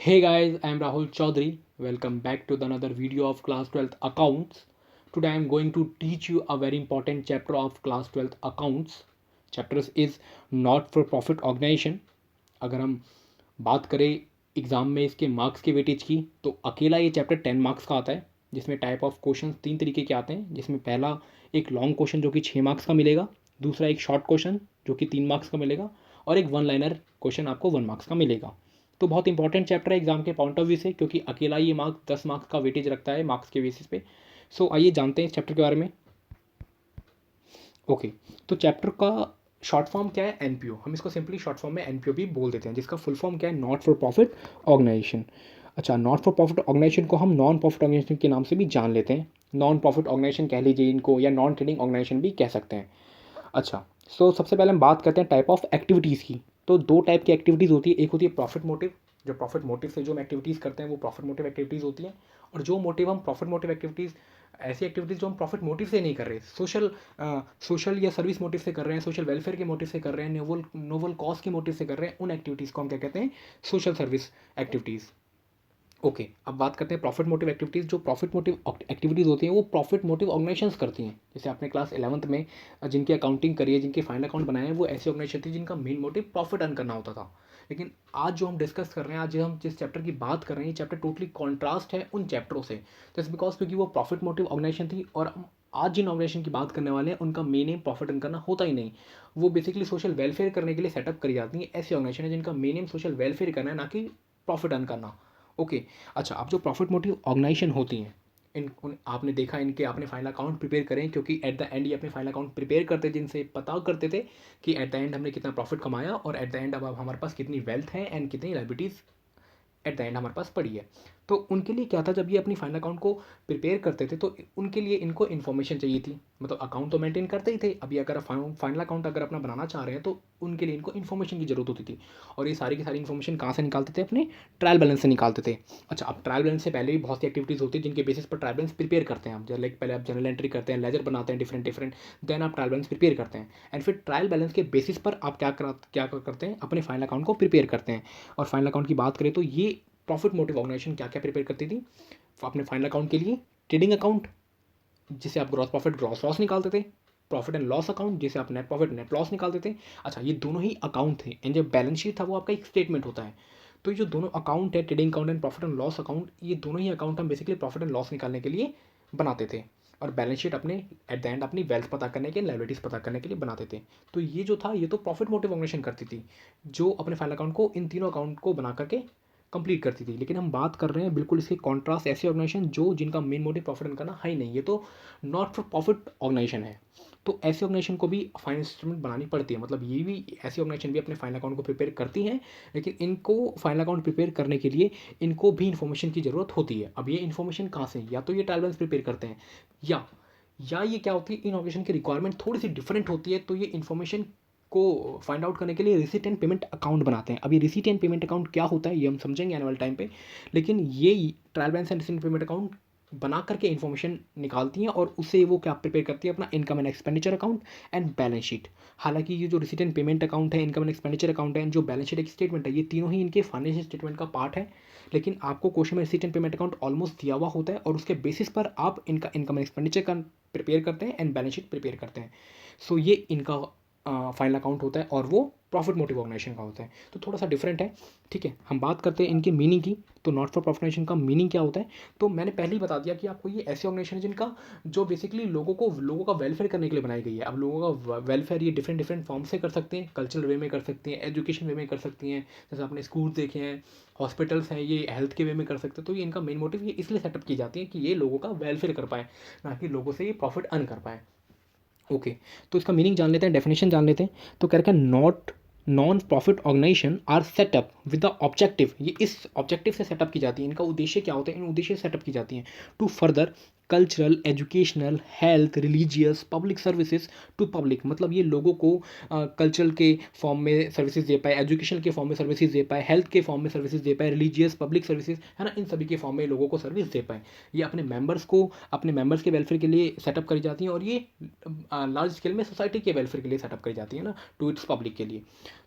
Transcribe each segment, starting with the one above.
Hey guys, I am Rahul Chaudhary. Welcome back to another video of class 12th accounts. Today I am going to teach you a very important chapter of class 12th accounts. Chapter is not for profit organization. अगर हम बात करें exam में इसके marks के weightage की तो अकेला ये चैप्टर 10 मार्क्स का आता है, जिसमें टाइप ऑफ क्वेश्चन 3 तरीके के आते हैं। जिसमें पहला एक लॉन्ग क्वेश्चन जो कि 6 मार्क्स का मिलेगा, दूसरा एक शॉर्ट क्वेश्चन जो कि 3 मार्क्स का मिलेगा, और एक वन लाइनर क्वेश्चन आपको 1 मार्क्स का मिलेगा। तो बहुत इंपॉर्टेंट चैप्टर है एग्जाम के पॉइंट ऑफ व्यू से, क्योंकि अकेला ये 10 मार्क्स का वेटेज रखता है मार्क्स के बेसिस पे। सो आइए जानते हैं इस चैप्टर के बारे में। ओके, तो चैप्टर का शॉर्ट फॉर्म क्या है? एनपीओ। हम इसको सिंपली शॉर्ट फॉर्म में एनपीओ भी बोल देते हैं, जिसका फुल फॉर्म क्या है? Not for profit organisation. अच्छा, नॉट फॉर प्रॉफिट ऑर्गेनाइजेशन को हम नॉन प्रॉफिट ऑर्गेनाइजेशन के नाम से भी जान लेते हैं। नॉन प्रॉफिट ऑर्गेनाइजेशन कह लीजिए इनको, या नॉन ट्रेडिंग ऑर्गेनाइजेशन भी कह सकते हैं। अच्छा, सो सबसे पहले हम बात करते हैं टाइप ऑफ एक्टिविटीज़ की। तो दो टाइप की एक्टिविटीज़ होती है। एक होती है प्रॉफिट मोटिव, जो प्रॉफिट मोटिव से जो हम एक्टिविटीज़ करते हैं वो प्रॉफिट मोटिव एक्टिविटीज़ होती हैं। और जो मोटिव हम प्रॉफिट मोटिव एक्टिविटीज़, ऐसी एक्टिविटीज़ जो हम प्रॉफिट मोटिव से नहीं कर रहे, सोशल या सर्विस मोटिव से कर रहे हैं, सोशल वेलफेयर के मोटिव से कर रहे हैं, नोवल नोवल कॉज के मोटिव से कर रहे हैं, उन एक्टिविटीज़ को हम क्या कहते हैं? Social service activities. ओके, अब बात करते हैं प्रॉफिट मोटिव एक्टिविटीज़। जो प्रॉफिट मोटिव एक्टिविटीज़ होती हैं वो प्रॉफिट मोटिव ऑर्गेनाइजेशंस करती हैं। जैसे आपने क्लास 11th में जिनकी अकाउंटिंग करी है, जिनके फाइनल अकाउंट बनाए हैं, वो ऐसी ऑर्गेनाइजेशन थी जिनका मेन मोटिव प्रॉफिट अर्न करना होता था। लेकिन आज जो हम डिस्कस कर रहे हैं, आज जो हम जिस चैप्टर की बात कर रहे हैं, ये चैप्टर टोटली कॉन्ट्रास्ट है उन चैप्टरों से। जस्ट बिकॉज क्योंकि वो प्रॉफिट मोटिव ऑर्गेनाइजेशन थी, और हम आज जिन ऑर्गेनाइजेशन की बात करने वाले हैं उनका मेन एम प्रॉफिट अर्न करना होता ही नहीं। वो बेसिकली सोशल वेलफेयर करने के लिए सेटअप करी जाती हैं। ऐसी ऑर्गेनाइजेशन है जिनका मेन एम सोशल वेलफेयर करना है, ना कि प्रॉफिट अर्न करना। ओके, अच्छा, अब जो प्रॉफिट मोटिव ऑर्गेनाइजेशन होती हैं, आपने देखा इनके, आपने फाइनल अकाउंट प्रिपेयर करें, क्योंकि एट द एंड ये अपने फाइनल अकाउंट प्रिपेयर करते, जिनसे पता करते थे कि एट द एंड हमने कितना प्रॉफिट कमाया, और एट द एंड अब हमारे पास कितनी वेल्थ है एंड कितनी लाइबिलिटीज़ एट द एंड हमारे पास पड़ी है। तो उनके लिए क्या था, जब ये अपनी फाइनल अकाउंट को प्रिपेयर करते थे तो उनके लिए इनको इन्फॉर्मेशन चाहिए थी। मतलब अकाउंट तो मेंटेन करते ही थे, अभी अगर फाइनल अकाउंट अगर अपना बनाना चाह रहे हैं तो उनके लिए इनको इन्फॉर्मेशन की जरूरत होती थी। और ये सारी की सारी इन्फॉर्मेशन कहाँ से निकालते थे? अपने ट्रायल बैलेंस से निकालते थे। अच्छा, अब ट्रायल बैलेंस से पहले भी बहुत सी एक्टिविटीज़ होती है जिनके बेसिस पर ट्रायल बैलेंस प्रिपेयर करते हैं। आप लाइक पहले आप जनरल एंट्री करते हैं, लेजर बनाते हैं डिफरेंट डिफरेंट, देन आप ट्रायल बैलेंस प्रिपेयर करते हैं, एंड फिर ट्रायल बैलेंस के बेसिस पर आप क्या करते हैं? अपने फाइनल अकाउंट को प्रिपेयर करते हैं। और फाइनल अकाउंट की बात करें तो ये प्रॉफिट मोटिव ऑर्गेनाइजेशन क्या क्या प्रिपेयर करती थी अपने फाइनल अकाउंट के लिए? ट्रेडिंग अकाउंट, जिसे आप ग्रॉस प्रॉफिट ग्रॉस लॉस निकालते थे। प्रॉफिट एंड लॉस अकाउंट, जिसे आप नेट प्रॉफिट नेट लॉस निकालते थे। अच्छा, ये दोनों ही अकाउंट थे, एंड जो बैलेंस शीट था वो आपका एक स्टेटमेंट होता है। तो ये जो दोनों अकाउंट है, trading account and profit and loss account, ये दोनों ही अकाउंट हम बेसिकली प्रॉफिट एंड लॉस निकालने के लिए बनाते थे। और बैलेंस शीट अपने एट द एंड अपनी वेल्थ पता करने के, लाइबिलिटीज़ पता करने के लिए बनाते थे। तो ये जो था, ये तो प्रॉफिट मोटिव ऑर्गेनाइजेशन करती थी, जो अपने फाइनल अकाउंट को इन तीनों अकाउंट को बना करके कंप्लीट करती थी। लेकिन हम बात कर रहे हैं बिल्कुल इसके कॉन्ट्रास्ट, ऐसी ऑर्गेनाइजेशन जो जिनका मेन मोटिव प्रॉफिट अर्न करना है ही नहीं, ये तो नॉट फॉर प्रॉफिट ऑर्गेनाइजेशन है। तो ऐसी ऑर्गेनाइजेशन को भी फाइनेंस स्टेटमेंट बनानी पड़ती है। मतलब ये भी, ऐसी ऑर्गेनाइजेशन भी अपने फाइनल अकाउंट को प्रिपेयर करती हैं, लेकिन इनको फाइनल अकाउंट प्रिपेयर करने के लिए इनको भी इन्फॉर्मेशन की ज़रूरत होती है। अब ये इन्फॉर्मेशन कहाँ से? या तो ये ट्रायल बैलेंस प्रिपेयर करते हैं, या ये क्या होती है, इन ऑर्गेनाइजेशन की रिक्वायरमेंट थोड़ी सी डिफरेंट होती है, तो ये इन्फॉर्मेशन को फाइंड आउट करने के लिए रिसीट एंड पेमेंट अकाउंट बनाते हैं। अब ये रिसीट एंड पेमेंट अकाउंट क्या होता है ये हम समझेंगे आने वाले टाइम पे। लेकिन ये trial balance and receipt and payment account बना करके इन्फॉर्मेशन निकालती हैं, और उससे वो क्या प्रिपेयर करती है? अपना income and expenditure account and balance sheet. हालांकि ये जो रिसीट एंड पेमेंट अकाउंट है, इनकम एंड एक्सपेंडिचर अकाउंट है, जो बैलेंस शीट एक स्टेटमेंट है, ये तीनों ही इनके फाइनेंशियल स्टेटमेंट का पार्ट है। लेकिन आपको क्वेश्चन में receipt and payment account almost दिया हुआ होता है, और उसके बेसिस पर आप इनका इनकम एंड एक्सपेंडिचर का प्रिपेयर करते हैं एंड बैलेंस शीट प्रिपेयर करते हैं। सो ये इनका फाइनल अकाउंट होता है, और वो प्रॉफिट मोटिव ऑर्गेनाइजेशन का होता है। तो थोड़ा सा डिफरेंट है, ठीक है। हम बात करते हैं इनकी मीनिंग की। तो नॉट फॉर प्रॉफिट ऑर्गेनाइजेशन का मीनिंग क्या होता है? तो मैंने पहले ही बता दिया कि आपको ये ऐसी ऑर्गेनाइजेशन है जिनका, जो बेसिकली लोगों का वेलफेयर करने के लिए बनाई गई है। अब लोगों का वेलफेयर ये डिफरेंट डिफरेंट फॉर्म से कर सकते हैं। कल्चरल वे में कर सकते हैं, एजुकेशन वे में कर सकती हैं, जैसे आपने स्कूल देखे हैं, हॉस्पिटल्स हैं, ये हेल्थ के वे में कर सकते हैं। तो ये इनका मेन मोटिव ये इसलिए सेटअप की जाती है कि ये लोगों का वेलफेयर कर पाए, ना कि लोगों से ये प्रॉफिट अर्न कर पाए। ओके, तो इसका मीनिंग जान लेते हैं, डेफिनेशन जान लेते हैं। तो कह रखा है, not non profit organisation are set up with the objective. ये इस ऑब्जेक्टिव से सेटअप की जाती है। इनका उद्देश्य क्या होता है? इन उद्देश्य से सेटअप की जाती हैं to further cultural, educational, health, religious, public services to public. मतलब ये लोगों को कल्चरल के फॉर्म में सर्विसेज दे पाए, एजुकेशन के फॉर्म में सर्विसेज दे पाए, हेल्थ के फॉर्म में सर्विसेज दे पाए, रिलीजियस पब्लिक सर्विसेज है ना, इन सभी के फॉर्म में लोगों को सर्विस दे पाए। ये अपने मेंबर्स के वेलफेयर के लिए सेटअप करी जाती हैं, और ये लार्ज स्केल में सोसाइटी के वेलफेयर के लिए सेटअप करी जाती है ना, टू इट्स पब्लिक के लिए।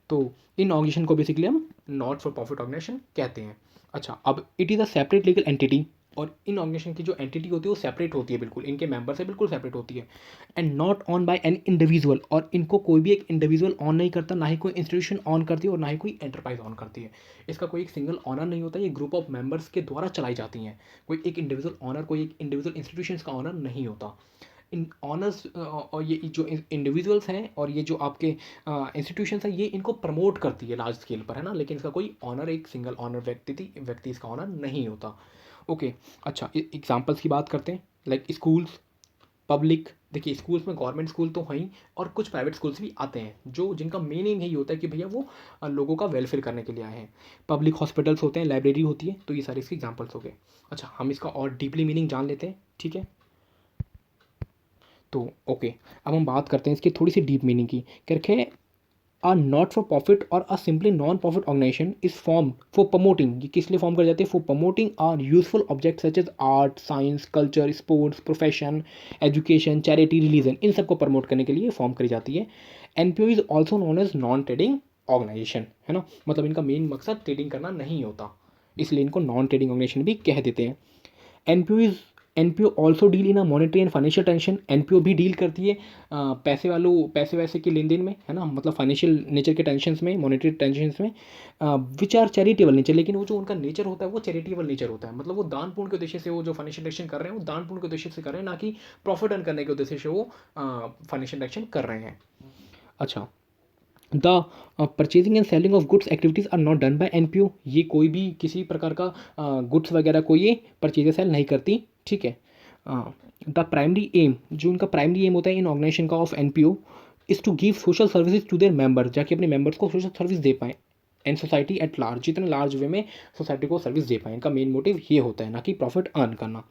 तो इन ऑर्गेनाइजेशन को बेसिकली हम नॉट फॉर प्रॉफिट ऑर्गेनाइजेशन कहते हैं। अच्छा, अब it is a separate legal entity, और इन ऑर्गेनाइजेशन की जो एंटिटी होती है वो सेपरेट होती है, बिल्कुल इनके मेंबर से बिल्कुल सेपरेट होती है। And not on by an individual, और इनको कोई भी एक इंडिविजुअल ऑन नहीं करता, ना ही कोई इंस्टीट्यूशन ऑन करती है और ना ही कोई एंटरप्राइज ऑन करती है। इसका कोई एक सिंगल ऑनर नहीं होता, ये ग्रुप ऑफ मेंबर्स के द्वारा चलाई जाती हैं। कोई एक इंडिविजुअल ऑनर, कोई एक इंडिविजुअल इंस्टीट्यूशन का ऑनर नहीं होता। इन ऑनर्स और ये जो इंडिविजुअल्स हैं और ये जो आपके इंस्टीट्यूशंस हैं, ये इनको प्रमोट करती है लार्ज स्केल पर, है ना, लेकिन इसका कोई ऑनर, एक सिंगल ऑनर व्यक्ति इसका ऑनर नहीं होता। ओके। अच्छा, एग्जांपल्स की बात करते हैं, लाइक स्कूल्स, पब्लिक। देखिए, स्कूल्स में गवर्नमेंट स्कूल तो हैं ही, और कुछ प्राइवेट स्कूल्स भी आते हैं जो जिनका मेन एम यही होता है कि भैया वो लोगों का वेलफेयर करने के लिए आए हैं। पब्लिक हॉस्पिटल्स होते हैं, लाइब्रेरी होती है, तो ये सारे इसके एग्जांपल्स हो गए। अच्छा, हम इसका और डीपली मीनिंग जान लेते हैं, ठीक है। तो ओके, अब हम बात करते हैं इसकी थोड़ी सी डीप मीनिंग की। क्या रखे, आ नॉट फॉर प्रॉफिट और a simply non profit organisation is form for promoting, ये किस लिए फॉर्म कर जाते हैं, for promoting our useful object such as art, science, culture, sports, profession, education, charity, religion, इन सबको प्रमोट करने के लिए फॉर्म करी जाती है। NPO is also known as non trading organisation, है ना, मतलब इनका मेन मकसद ट्रेडिंग करना नहीं होता, इसलिए इनको नॉन ट्रेडिंग ऑर्गेनाइजेशन भी कह देते हैं। NPO is NPO also deal in a monetary and financial tension, NPO भी डील करती है पैसे वैसे के लेन देन में, है ना, मतलब फाइनेंशियल नेचर के टेंशन्स में, मॉनेटरी टेंशन्स में, विच आर चैरिटेबल नेचर, लेकिन वो जो उनका नेचर होता है वो चैरिटेबल नेचर होता है, मतलब वो दान पुण्य के उद्देश्य से वो जो फाइनेंशियल एक्शन कर रहे हैं वो दान पुण्य के उद्देश्य से कर रहे हैं, ना कि प्रॉफिट अर्न करने के उद्देश्य से वो फाइनेंशियल एक्शन कर रहे हैं। अच्छा, the purchasing and selling of goods activities are not done by NPO, ये कोई भी किसी प्रकार का गुड्स वगैरह को ये परचेज सेल नहीं करती, ठीक है। द प्राइमरी एम, जो उनका प्राइमरी एम होता है इन ऑर्गेनाइजेशन का of NPO, is to give social services to their member, जाके अपने मेंबर्स को सोशल सर्विस दे पाएँ, एंड सोसाइटी एट लार्ज, जितने लार्ज वे में सोसाइटी को सर्विस दे पाएँ, इनका मेन मोटिव ये होता है, ना कि प्रॉफिट अर्न करना।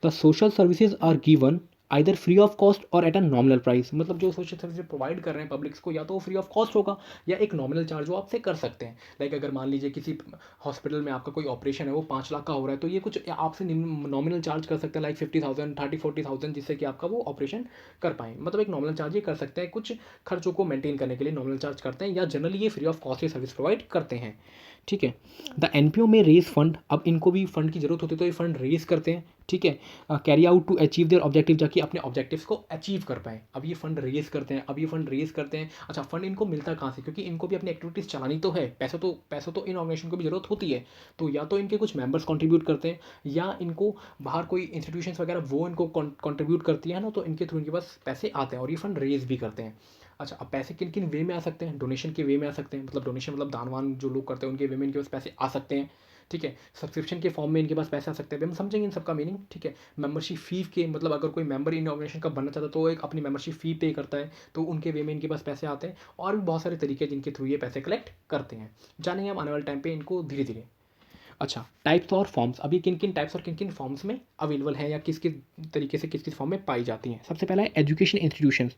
The social services are given either free of cost और एट अ नॉमिनल प्राइस, मतलब जो सोशल सर्विस प्रोवाइड कर रहे हैं पब्लिक्स को, या तो वो फ्री ऑफ कॉस्ट होगा या एक नॉमिनल चार्ज वो आपसे कर सकते हैं। लाइक अगर मान लीजिए किसी हॉस्पिटल में आपका कोई ऑपरेशन है वो 5 लाख का हो रहा है, तो ये कुछ आपसे नॉमिनल चार्ज कर सकते हैं, लाइक 50,000, 30-40,000, जिससे कि आपका वो ऑपरेशन कर पाएँ, मतलब एक नॉमिनल चार्ज ये कर सकते हैं, कुछ खर्चों को मेंटेन करने के लिए नॉमिनल चार्ज करते हैं, या जनरली ये free of cost he service provide करते हैं, ठीक है। द एनपीओ में रेज फंड, अब इनको भी फंड की जरूरत होती है तो ये फंड रेज करते हैं, ठीक है, carry out to achieve their objective, जाकि अपने ऑब्जेक्टिव्स को अचीव कर पाएँ। अब ये फंड रेज करते हैं, अच्छा, फंड इनको मिलता कहाँ से, क्योंकि इनको भी अपनी एक्टिविटीज़ चलानी तो है, पैसा तो इन ऑर्गेनाइजेशन को भी जरूरत होती है, तो या तो इनके कुछ मेंबर्स कंट्रीब्यूट करते हैं, या इनको बाहर कोई इंस्टीट्यूशंस वगैरह वो इनको कंट्रीब्यूट करती है ना, तो इनके थ्रू इनके पास पैसे आते हैं और ये फंड रेज भी करते हैं। अच्छा, अब पैसे किन किन वे में आ सकते हैं, डोनेशन के वे में आ सकते हैं, मतलब डोनेशन मतलब दानवान जो लोग करते हैं उनके वे में इनके पास पैसे आ सकते हैं, ठीक है। सब्सक्रिप्शन के फॉर्म में इनके पास पैसे आ सकते हैं, हम समझेंगे इन सबका मीनिंग, ठीक है। मेंबरशिप फी के, मतलब अगर कोई मेंबर इन ऑर्गेनाइजेशन का बनना चाहता है तो वो एक अपनी मेंबरशिप फी पे करता है, तो उनके वे में इनके पास पैसे आते हैं, और भी बहुत सारे तरीके हैं जिनके थ्रू ये पैसे कलेक्ट करते हैं, जानेंगे हम आने वाले टाइम पे इनको धीरे धीरे। अच्छा, टाइप्स और फॉर्म्स, अभी किन किन टाइप्स और किन किन फॉर्म्स में अवेलेबल है, या किस किस तरीके से किस किस फॉर्म में पाई जाती हैं। सबसे पहला है एजुकेशन इंस्टीट्यूशंस,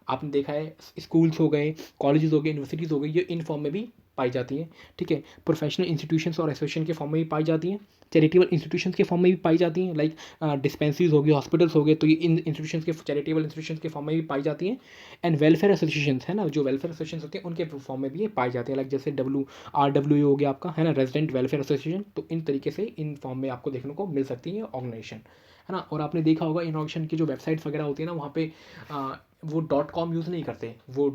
आपने देखा है स्कूल्स हो गए, कॉलेजेस हो गए, यूनिवर्सिटीज़ हो गई, ये इन फॉर्म में भी पाई जाती हैं, ठीक है। प्रोफेशनल इंस्टीट्यूशंस और एसोसिएशन के फॉर्म में भी पाई जाती हैं, चैरिटेबल इंस्टीट्यूशंस के फॉर्म में भी पाई जाती हैं, लाइक डिस्पेंसरीज हो गई, हॉस्पिटल्स हो गए, तो ये इन इंस्टीट्यूशंस के, चैरिटेबल इंस्टीट्यूशंस के फॉर्म में भी पाई जाती हैं। एंड वेलफेयर एसोसिएशंस है ना, जो वेलफेयर एसोसिएशन होते हैं उनके फॉर्म में भी ये पाई जाती है, लाइक जैसे RWA हो गया आपका, है ना, रेजिडेंट वेलफेयर एसोसिएशन, तो इन तरीके से इन फॉर्म में आपको देखने को मिल सकती है ऑर्गेनाइजेशन, है ना। और आपने देखा होगा इन ऑर्गेनाइजेशन की जो वेबसाइट्स वगैरह होती है ना, वहाँ पे वो .com यूज़ नहीं करते, वो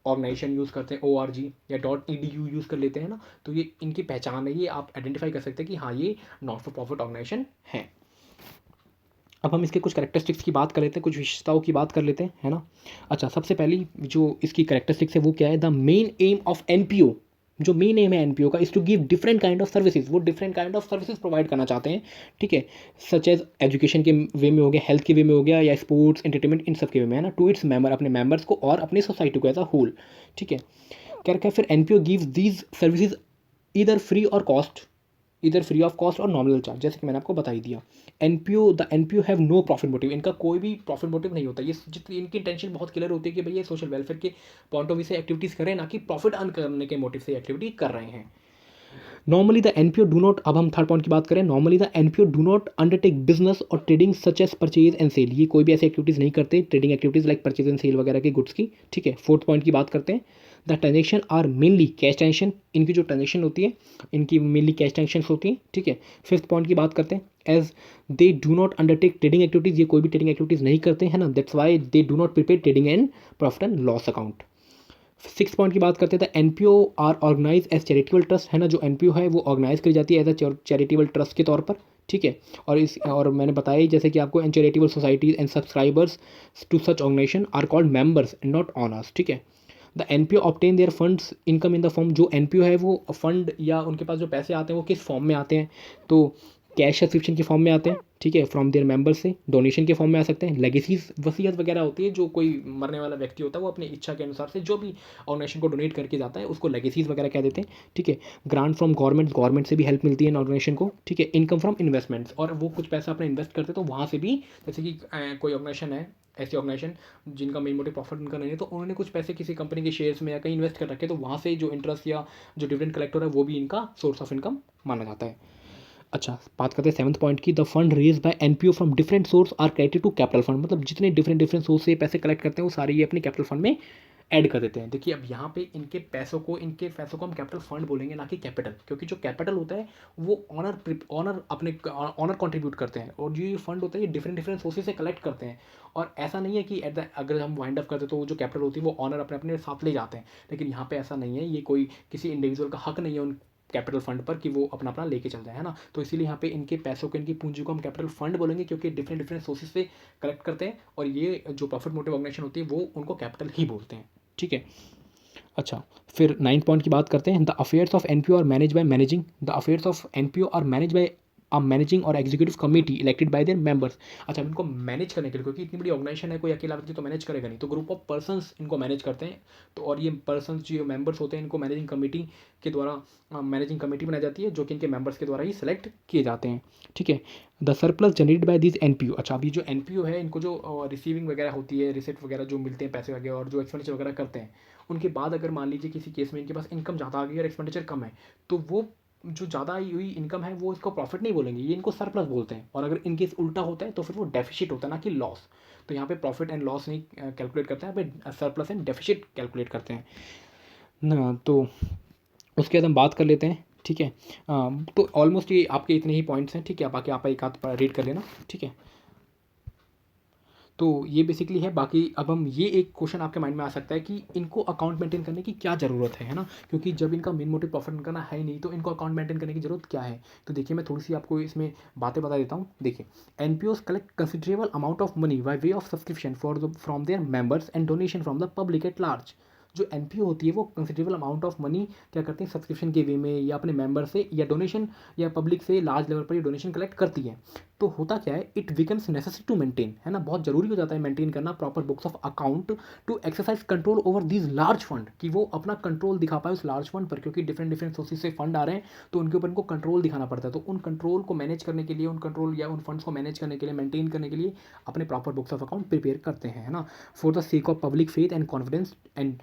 ऑर्गेनाइजेशन यूज़ करते हैं, ORG या .edu यूज़ कर लेते हैं ना, तो ये इनकी पहचान है, ये आप आइडेंटिफाई कर सकते हैं कि हाँ ये नॉट फॉर प्रॉफिट ऑर्गेनाइजेशन है। अब हम इसके कुछ करेक्टरिस्टिक्स की बात कर लेते हैं, कुछ विशेषताओं की बात कर लेते हैं, है ना। अच्छा, सबसे पहली जो इसकी करेक्टरिस्टिक्स है वो क्या है, the main aim of NPO, जो मेन एम है एनपीओ का, is to give different kind of services, वो different kind of services provide करना चाहते हैं, ठीक है। सच एज एजुकेशन के वे में हो गया, हेल्थ के वे में हो गया, या स्पोर्ट्स, एंटरटेनमेंट, इन सब के वे में, है ना, टू इट्स मेंबर, अपने मेंबर्स को और अपनी सोसाइटी को एज अ होल, ठीक है। क्या रखा है फिर, एनपीओ गिव्स दीज सर्विसेज इधर फ्री ऑफ कॉस्ट और नॉमिनल चार्ज, जैसे कि मैंने आपको बता ही दिया। NPO have no profit motive, इनका कोई भी प्रॉफिट मोटिव नहीं होता, ये जितनी इनकी इंटेंशन बहुत क्लियर होती है कि भैया सोशल वेलफेयर के पॉइंट ऑफ व्यू से एक्टिविटीज़ कर रहे हैं, ना कि प्रॉफिट अर्न करने के मोटिव से एक्टिविटी कर रहे हैं। Normally the NPO do not, अब हम थर्ड पॉइंट की बात करें, normally the NPO do not undertake business और trading such as purchase and sale, ये कोई भी ऐसी एक्टिविटीज़ नहीं करते, trading activities like purchase and sale वगैरह के गुड्स की, ठीक है। फोर्थ पॉइंट की बात करते हैं, the transaction are mainly cash transaction, इनकी जो ट्रांजेक्शन होती है इनकी मेनली कैश ट्रांजेक्शन होती हैं, ठीक है। फिफ्थ पॉइंट की बात करते हैं, as they do not undertake trading activities, ये कोई भी ट्रेडिंग एक्टिविटीज़ नहीं करते हैं ना, that's why they do not prepare trading and profit and loss account. Six point की बात करते हैं, N P O are organise as charitable trust, है ना, जो एन पी ओ है वो ऑर्गेनाइज करी जाती है एज अ चैरिटेबल ट्रस्ट के तौर पर, ठीक है। और मैंने बताया ही जैसे कि आपको, and charitable societies and subscribers to such organisation are called members and not owners, ठीक है। The N P O obtain their funds income in the form, जो एन पी ओ है वो फंड या उनके पास जो पैसे आते हैं वो किस फॉर्म में आते हैं, तो कैश सब्सक्रिप्शन के फॉर्म में आते हैं, ठीक है, फ्रॉम देयर मेंबर्स से, डोनेशन के फॉर्म में आ सकते हैं, लेगेसीज वसीयत वगैरह होती है, जो कोई मरने वाला व्यक्ति होता है वो अपनी इच्छा के अनुसार से जो भी ऑर्गेनाइजेशन को डोनेट करके जाता है उसको लेगेसीज वगैरह कह देते हैं, ठीक है। ग्रांट फ्रॉम गवर्नमेंट से भी हेल्प मिलती है ऑर्गेनाइजेशन को, ठीक है। इनकम फ्रॉम इन्वेस्टमेंट्स, और वो कुछ पैसा अपने इन्वेस्ट करते हैं तो वहाँ से भी, जैसे कि कोई ऑर्गेनाइजेशन है, ऐसी ऑर्गेनाइजेशन जिनका मेन मोटिव प्रॉफिट उनका नहीं है, तो उन्होंने कुछ पैसे किसी कंपनी के शेयर्स में या कहीं इन्वेस्ट कर रखे, तो वहाँ से जो इंटरेस्ट या जो डिविडेंड कलेक्ट हो रहा है वो भी इनका सोर्स ऑफ इनकम माना जाता है। अच्छा, बात करते हैं सेवंथ पॉइंट की, the fund raise by NPO from different source are credited to capital fund, मतलब जितने डिफरेंट डिफरेंट सोर्स से पैसे कलेक्ट करते हैं वो सारे ये अपने कैपिटल फंड में ऐड कर देते हैं। देखिए अब यहाँ पे इनके पैसों को हम कैपिटल फंड बोलेंगे, ना कि कैपिटल, क्योंकि जो कैपिटल होता है वो ऑनर अपने ऑनर कंट्रीब्यूट करते हैं, और जो ये फंड होता है ये डिफरेंट डिफरेंट सोर्सेज से कलेक्ट करते हैं। और ऐसा नहीं है कि एट द अगर हम वाइंड अप करते हैं तो वो जो कैपिटल होती है वो ऑनर अपने अपने साथ ले जाते हैं, लेकिन यहाँ पे ऐसा नहीं है, ये कोई किसी इंडिविजुअल का हक नहीं है उन कैपिटल फंड पर कि वो अपना अपना लेके चल जाए, है ना। तो इसीलिए यहाँ पे इनके पैसों को, इनकी पूंजी को हम कैपिटल फंड बोलेंगे, क्योंकि डिफरेंट डिफरेंट सोर्सेज से कलेक्ट करते हैं, और ये जो प्रॉफिट मोटिव ऑर्गेनाइजेशन होती है वो उनको कैपिटल ही बोलते हैं, ठीक है। अच्छा, फिर नाइन्थ पॉइंट की बात करते हैं, the affairs of NPO are manage by managing, the affairs of NPO are manage by a managing और executive committee elected by their members. अच्छा, अब इनको मैनेज करने के लिए, क्योंकि इतनी बड़ी ऑर्गेनाइजेशन है, कोई अकेला व्यक्ति तो मैनेज करेगा नहीं, तो ग्रुप ऑफ पर्सन्स इनको मैनेज करते हैं। तो और ये पर्सन्स जो मेंबर्स होते हैं इनको मैनेजिंग कमेटी के द्वारा मैनेजिंग कमेटी बनाई जाती है, जो कि इनके मेंबर्स के द्वारा ही सिलेक्ट किए जाते हैं, ठीक है। The surplus generated by this N P O, अच्छा अभी जो एन पी ओ है इनको जो रिसीविंग वगैरह होती है, रिसिप्ट वगैरह जो मिलते हैं पैसे वगैरह, और जो एक्सपेंडिचर वगैरह करते हैं, उनके बाद अगर मान लीजिए किसी केस में इनके पास इनकम ज़्यादा आ गई और एक्सपेंडिचर कम है, तो वो जो ज़्यादा हुई इनकम है वो इसको प्रॉफिट नहीं बोलेंगे, ये इनको सरप्लस बोलते हैं। और अगर इनकेस उल्टा होता है तो फिर वो डेफिसिट होता है, ना कि लॉस। तो यहाँ पे प्रॉफिट एंड लॉस नहीं कैलकुलेट करते हैं, यहाँ पे सरप्लस एंड डेफिसिट कैलकुलेट करते हैं ना। तो उसके बाद हम बात कर लेते हैं, ठीक है। तो ऑलमोस्ट ये आपके इतने ही पॉइंट्स हैं, ठीक है। बाकी आप एक आध रीड कर लेना, ठीक है। तो ये बेसिकली है। बाकी अब हम ये एक क्वेश्चन आपके माइंड में आ सकता है कि इनको अकाउंट मेंटेन करने की क्या ज़रूरत है ना, क्योंकि जब इनका मेन मोटिव प्रॉफिट करना है ही नहीं तो इनको अकाउंट मेंटेन करने की ज़रूरत क्या है। तो देखिए मैं थोड़ी सी आपको इसमें बातें बता देता हूँ। देखिए, NPOs collect considerable amount of money by way of subscription from their members and donation from the public at large. जो एनपीओ होती है वो कंसिडरेबल अमाउंट ऑफ मनी क्या करते हैं, सब्सक्रिप्शन के वे में या अपने मेंबर से या डोनेशन या पब्लिक से लार्ज लेवल पर ये डोनेशन कलेक्ट करती है। तो होता क्या है, it becomes necessary to maintain, है ना, बहुत जरूरी हो जाता है मेंटेन करना proper books of account to exercise control over these large fund, कि वो अपना कंट्रोल दिखा पाए उस लार्ज फंड पर, क्योंकि डिफरेंट डिफरेंट सोर्सेज से फंड आ रहे हैं तो उनके ऊपर इनको कंट्रोल दिखाना पड़ता है। तो उन कंट्रोल को मैनेज करने के लिए, उन कंट्रोल या उन फंड्स को मैनेज करने के लिए, मेंटेन करने के लिए अपने proper books of account prepare करते हैं, है ना, for the sake of public faith and confidence and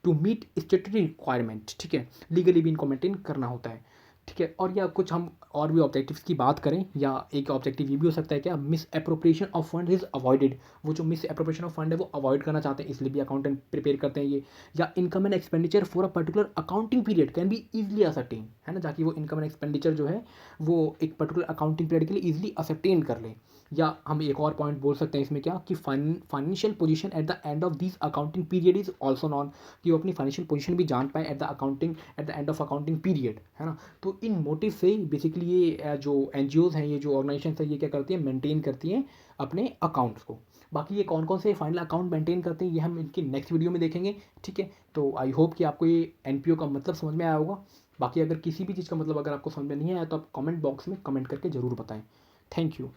to meet statutory requirement, ठीक है। लीगली भी इनको मेंटेन करना होता है, ठीक है। और या कुछ हम और भी ऑब्जेक्टिव्स की बात करें, या एक ऑब्जेक्टिव ये भी हो सकता है क्या, miss appropriation of fund is avoided, वो जो मिस अप्रोप्रिएशन ऑफ फंड है वो अवॉइड करना चाहते हैं, इसलिए भी अकाउंटेंट प्रिपेयर करते हैं ये। या income and expenditure for a particular accounting period can be easily ascertain, है ना, ताकि वो इनकम एंड एक्सपेंडिचर जो है वो एक पर्टिकुलर अकाउंटिंग पीरियड के लिए इजिली असरटेन कर ले। या हम एक और पॉइंट बोल सकते हैं इसमें क्या, कि financial position at the end of this accounting period is also non, कि वो अपनी फाइनेंशियल पोजीशन भी जान पाए at the end of accounting period, है ना। तो इन मोटिव से बेसिकली ये जो एनजीओज हैं, ये जो ऑर्गेनाइजेशन है, ये क्या करती हैं, मेंटेन करती हैं अपने अकाउंट्स को। बाकी ये कौन कौन से फाइनल अकाउंट मेंटेन करते हैं ये हम इनकी नेक्स्ट वीडियो में देखेंगे, ठीक है। तो आई होप कि आपको ये एनपीओ का मतलब समझ में आया होगा। बाकी अगर किसी भी चीज़ का मतलब अगर आपको समझ में नहीं आया तो आप कमेंट बॉक्स में कमेंट करके ज़रूर बताएं। Thank you.